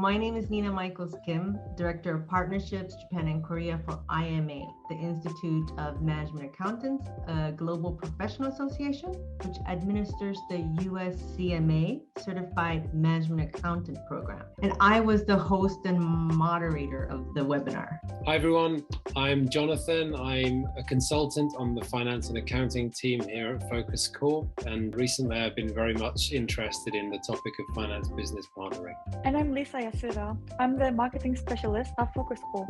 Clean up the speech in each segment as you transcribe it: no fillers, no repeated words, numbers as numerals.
My name is Michels-Kim, Director of Partnerships, Japan and Korea for IMA, the Institute of Management Accountants, a global professional association, which administers the US CMA, Certified Management Accountant Program. And I was the host and moderator of the webinar. Hi everyone, I'm Jonathan. I'm a consultant on the finance and accounting team here at FocusCore, and recently I've been very much interested in the topic of finance business partnering. And I'm Lisa Yasuda. I'm the marketing specialist at FocusCore.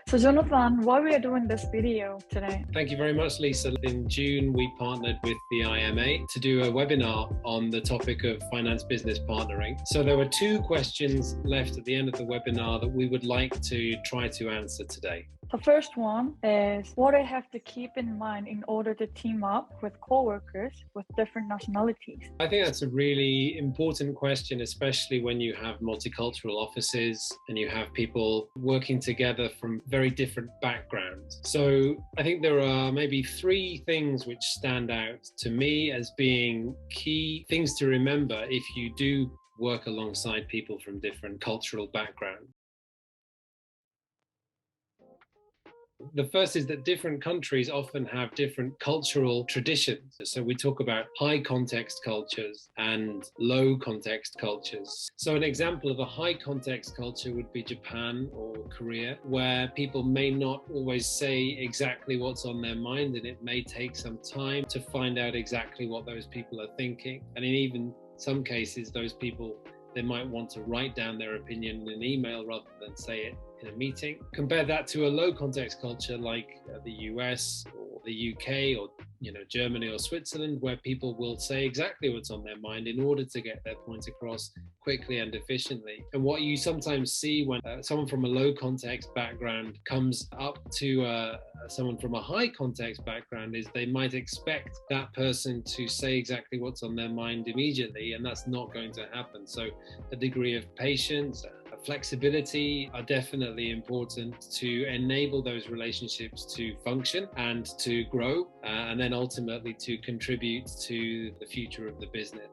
So Jonathan, why we are doing this video today? Thank you very much, Lisa. In June, we partnered with the IMA to do a webinar on the topic of finance business partnering. So there were two questions left at the end of the webinar that we would like to try to answer today. The first one is what I have to keep in mind in order to team up with coworkers with different nationalities. I think that's a really important question, especially when you have multicultural offices and you have people working together from very different backgrounds. So I think there are maybe three things which stand out to me as being key things to remember if you do work alongside people from different cultural backgrounds. The first is that different countries often have different cultural traditions. So we talk about high context cultures and low context cultures. So an example of a high context culture would be Japan or Korea, where people may not always say exactly what's on their mind, and it may take some time to find out exactly what those people are thinking. And in even some cases, those people, they might want to write down their opinion in an email rather than say it in a meeting. Compare that to a low context culture like the US or the UK or Germany or Switzerland, where people will say exactly what's on their mind in order to get their point across quickly and efficiently. And what you sometimes see when someone from a low context background comes up to someone from a high context background is they might expect that person to say exactly what's on their mind immediately, and that's not going to happen. So a degree of patience, flexibility are definitely important to enable those relationships to function and to grow, and then ultimately to contribute to the future of the business.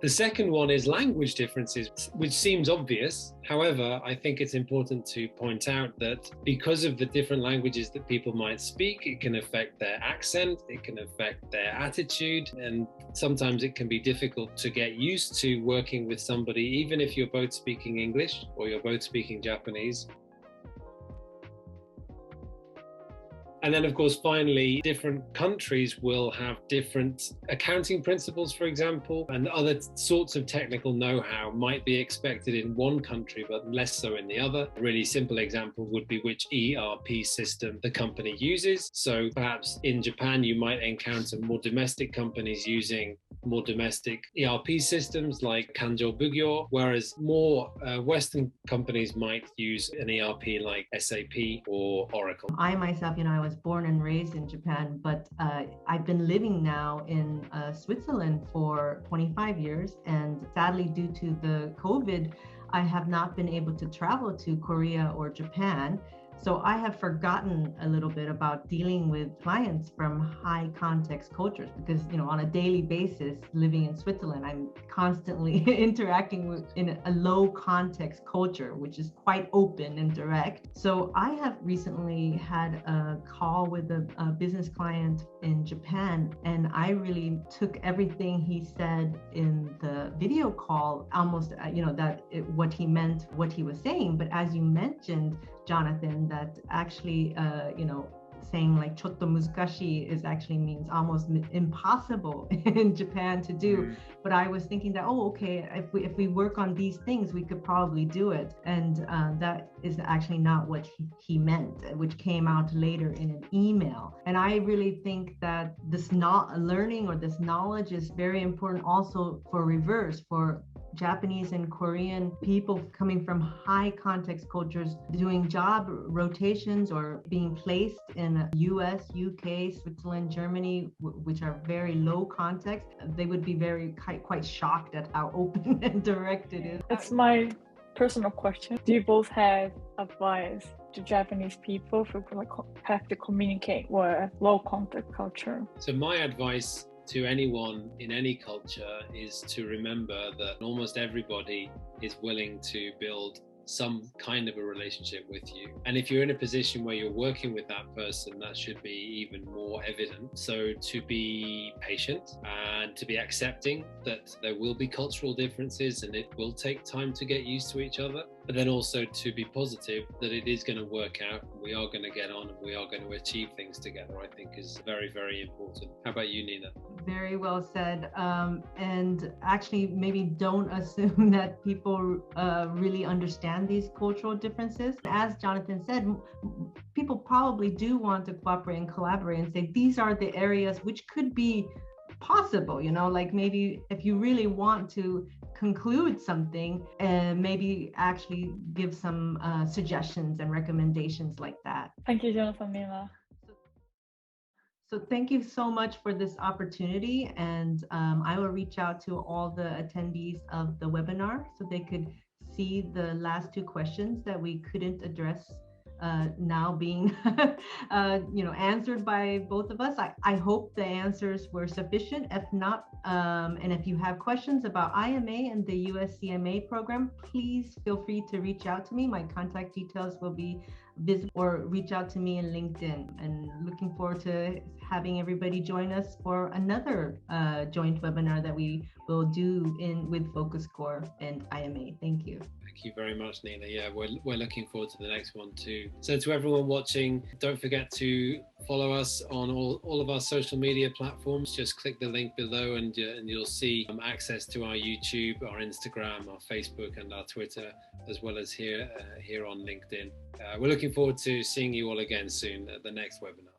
The second one is language differences, which seems obvious. However, I think it's important to point out that because of the different languages that people might speak, it can affect their accent, it can affect their attitude, and sometimes it can be difficult to get used to working with somebody, even if you're both speaking English or you're both speaking Japanese. And then, of course, finally, different countries will have different accounting principles, for example, and other sorts of technical know-how might be expected in one country, but less so in the other. A really simple example would be which ERP system the company uses. So perhaps in Japan, you might encounter more domestic companies using more domestic ERP systems like Kanjo Bugyo, whereas more Western companies might use an ERP like SAP or Oracle. I myself, I was born and raised in Japan, but I've been living now in Switzerland for 25 years. And sadly, due to the COVID, I have not been able to travel to Korea or Japan. So I have forgotten a little bit about dealing with clients from high context cultures because, on a daily basis, living in Switzerland, I'm constantly interacting with in a low context culture, which is quite open and direct. So I have recently had a call with a business client in Japan, and I really took everything he said in the video call, almost, what he meant, what he was saying. But as you mentioned, Jonathan, that actually, saying like chotto muzukashi is actually means almost impossible in Japan to do. But I was thinking that, okay, if we work on these things, we could probably do it. And that is actually not what he meant, which came out later in an email. And I really think that this learning or this knowledge is very important also for reverse, for Japanese and Korean people coming from high context cultures doing job rotations or being placed in US, UK, Switzerland, Germany, which are very low context. They would be quite shocked at how open and direct it is. It's my personal question. Do you both have advice to Japanese people who have to communicate with low context culture? So my advice to anyone in any culture is to remember that almost everybody is willing to build some kind of a relationship with you. And if you're in a position where you're working with that person, that should be even more evident. So to be patient and to be accepting that there will be cultural differences and it will take time to get used to each other, but then also to be positive that it is going to work out, we are going to get on and we are going to achieve things together, I think is very, very important. How about you, Nina? Very well said. And actually, maybe don't assume that people really understand these cultural differences. As Jonathan said, people probably do want to cooperate and collaborate and say, these are the areas which could be possible, like maybe if you really want to conclude something and maybe actually give some suggestions and recommendations like that. Thank you, Jonathan, Nina. So thank you so much for this opportunity, and I will reach out to all the attendees of the webinar so they could see the last two questions that we couldn't address now being answered by both of us. I hope the answers were sufficient. If not, and if you have questions about IMA and the USCMA program, please feel free to reach out to me. My contact details will be visible, or reach out to me in LinkedIn. And looking forward to having everybody join us for another joint webinar that we will do with FocusCore and IMA. Thank you. Thank you very much, Nina. Yeah, we're looking forward to the next one too. So to everyone watching, don't forget to follow us on all of our social media platforms. Just click the link below and you'll see access to our YouTube, our Instagram, our Facebook and our Twitter, as well as here on LinkedIn. We're looking forward to seeing you all again soon at the next webinar.